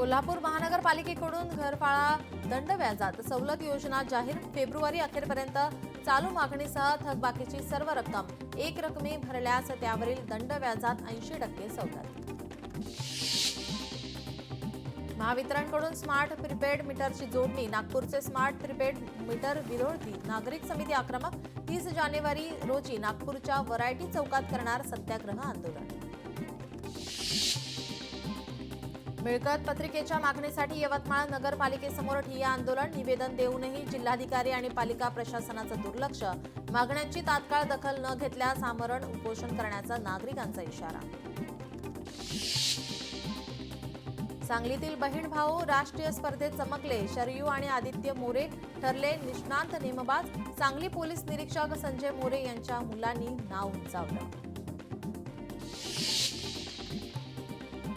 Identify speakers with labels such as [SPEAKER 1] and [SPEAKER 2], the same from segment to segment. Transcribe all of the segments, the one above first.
[SPEAKER 1] कोल्हापूर महानगरपालिकेकडून घरफाळा दंड व्याजात सवलत योजना जाहीर। फेब्रुवारी अखेरपर्यंत चालू मागणीसह थकबाकीची सर्व रक्कम एक रकमी भरल्यास त्यावरील दंड व्याजात 80% सवलत। महावितरणकडून स्मार्ट प्रीपेड मीटरची जोडणी। नागपूरचे स्मार्ट प्रीपेड मीटर विरोधी नागरिक समिती आक्रमक। 30 जानेवारी रोजी नागपूरच्या वरायटी चौकात करणार सत्याग्रह आंदोलन। मिळकत पत्रिकेच्या मागणीसाठी यवतमाळ नगरपालिकेसमोर ठिय्या आंदोलन। निवेदन देऊनही जिल्हाधिकारी आणि पालिका प्रशासनाचं दुर्लक्ष। मागण्यांची तात्काळ दखल न घेतल्यास आमरण उपोषण करण्याचा नागरिकांचा इशारा। सांगलीतील बहीण भाऊ राष्ट्रीय स्पर्धेत चमकले। शरयू आणि आदित्य मोरे ठरले निष्णात नेमबाज। सांगली पोलीस निरीक्षक संजय मोरे यांच्या मुलांनी नाव उंचावलं।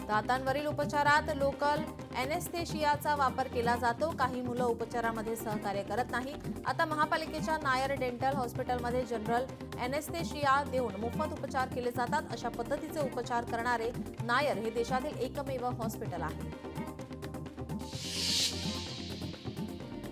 [SPEAKER 1] दातांवरील उपचारात लोकल एनेस्थेशियाचा वापर केला जातो। काही मुलं उपचारामध्ये सहकार्य करत नाही। आता महापालिकेच्या नायर डेंटल हॉस्पिटलमध्ये जनरल एनेस्थेशिया देऊन मोफत उपचार केले जातात। अशा पद्धतीचे उपचार करणारे नायर हे देशातील एकमेव हॉस्पिटल आहे।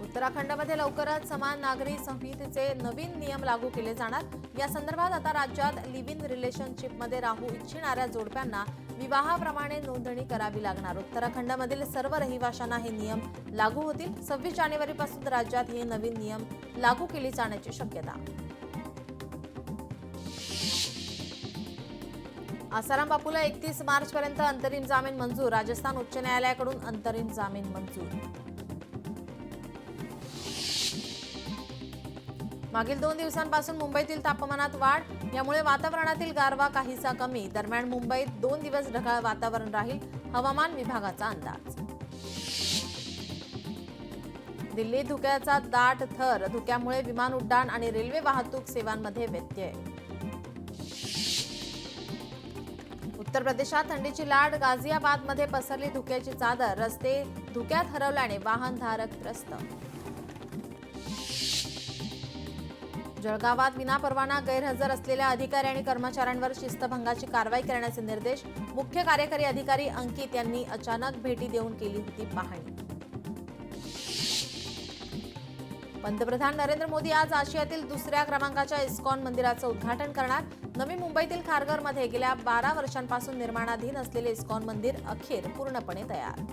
[SPEAKER 1] उत्तराखंडमध्ये लवकरच समान नागरी संहितेचे नवीन नियम लागू केले जाणार। या संदर्भात आता राज्यात लिव्ह इन रिलेशनशिपमध्ये राहू इच्छिणाऱ्या जोडप्यांना विवाहाप्रमाणे नोंदणी करावी लागणार। उत्तराखंडमधील सर्व रहिवाशांना हे नियम लागू होतील। 26 जानेवारीपासून राज्यात हे नवीन नियम लागू केले जाण्याची शक्यता। आसाराम बापूला 31 मार्चपर्यंत अंतरिम जामीन मंजूर। राजस्थान उच्च न्यायालयाकडून अंतरिम जामीन मंजूर। मागील 2 दिवसांपासून मुंबईतील तापमानात वाढ। यामुळे वातावरणातील गारवा काहीसा कमी। दरम्यान मुंबईत 2 दिवस ढगाळ वातावरण राहील, हवामान विभागाचा अंदाज। दिल्लीत धुक्याचा दाट थर। धुक्यामुळे विमान उड्डाण आणि रेल्वे वाहतूक सेवांमध्ये व्यत्यय। उत्तर प्रदेशात थंडीची लाट। गाझियाबादमध्ये पसरली धुक्याची चादर। रस्ते धुक्यात हरवल्याने वाहनधारक त्रस्त। जळगावात विनापरवाना गैरहजर असलेल्या अधिकारी आणि कर्मचाऱ्यांवर शिस्तभंगाची कारवाई करण्याचे निर्देश। मुख्य कार्यकारी अधिकारी अंकित यांनी अचानक भेटी देऊन केली होती पाहणी। पंतप्रधान नरेंद्र मोदी आज आशियातील दुसऱ्या क्रमांकाच्या इस्कॉन मंदिराचं उद्घाटन करणार। नवी मुंबईतील खारघरमध्ये गेल्या 12 वर्षांपासून निर्माणाधीन असलेले इस्कॉन मंदिर अखेर पूर्णपणे तयार।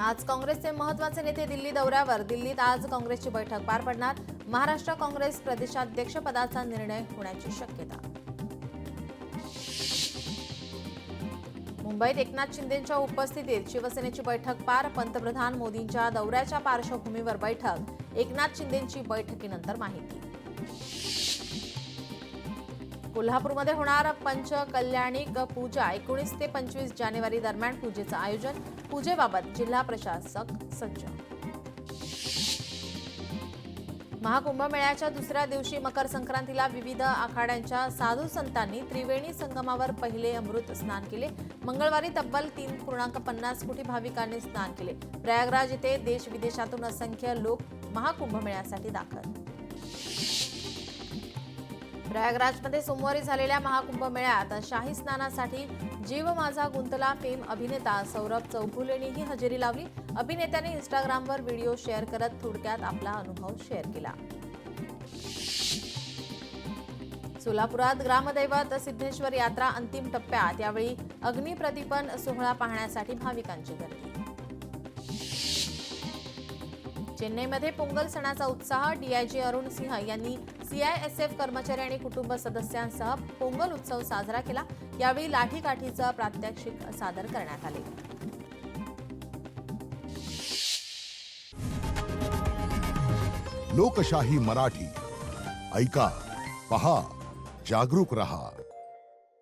[SPEAKER 1] आज काँग्रेसचे महत्त्वाचे नेते दिल्ली दौऱ्यावर। दिल्लीत आज काँग्रेसची बैठक पार पडणार। महाराष्ट्र काँग्रेस प्रदेशाध्यक्ष पदाचा निर्णय होण्याची शक्यता। मुंबईत एकनाथ शिंदेंच्या उपस्थितीत शिवसेनेची बैठक पार। पंतप्रधान मोदींच्या दौऱ्याच्या पार्श्वभूमीवर बैठक। एकनाथ शिंदेंची बैठकीनंतर माहिती। कोल्हापूरमध्ये होणार पंचकल्याणिक पूजा। 19 ते 25 जानेवारी दरम्यान पूजेचं आयोजन। पूजेबाबत जिल्हा प्रशासक सज्ज। महाकुंभमेळ्याच्या दुसऱ्या दिवशी मकर संक्रांतीला विविध आखाड्यांच्या साधू संतांनी त्रिवेणी संगमावर पहिले अमृत स्नान केले। मंगळवारी तब्बल 3.50 कोटी भाविकांनी स्नान केले। प्रयागराज येथे देश विदेशातून असंख्य लोक महाकुंभमेळ्यासाठी दाखल। प्रयागराजमध्ये सोमवारी झालेल्या महाकुंभ मेळ्यात शाही स्नानासाठी जीव माझा गुंतला फेम अभिनेता सौरभ चौगुलेनेही हजेरी लावली। अभिनेत्याने इंस्टाग्रामवर व्हिडिओ शेअर करत थोडक्यात आपला अनुभव शेअर केला। सोलापुरात ग्रामदैवत सिद्धेश्वर यात्रा अंतिम टप्प्यात। यावेळी अग्निप्रदीपन सोहळा पाहण्यासाठी भाविकांची गर्दी। चेन्नईमध्ये पोंगल सणाचा उत्साह। डीआयजी अरुण सिंह यांनी सीआयएसएफ कर्मचारी आणि कुटुंब सदस्यांसह पोंगल उत्सव साजरा केला। यावेळी लाठीकाठीचं प्रात्यक्षिक सादर करण्यात आले।
[SPEAKER 2] लोकशाही मराठी ऐका, पहा, जागरूक रहा।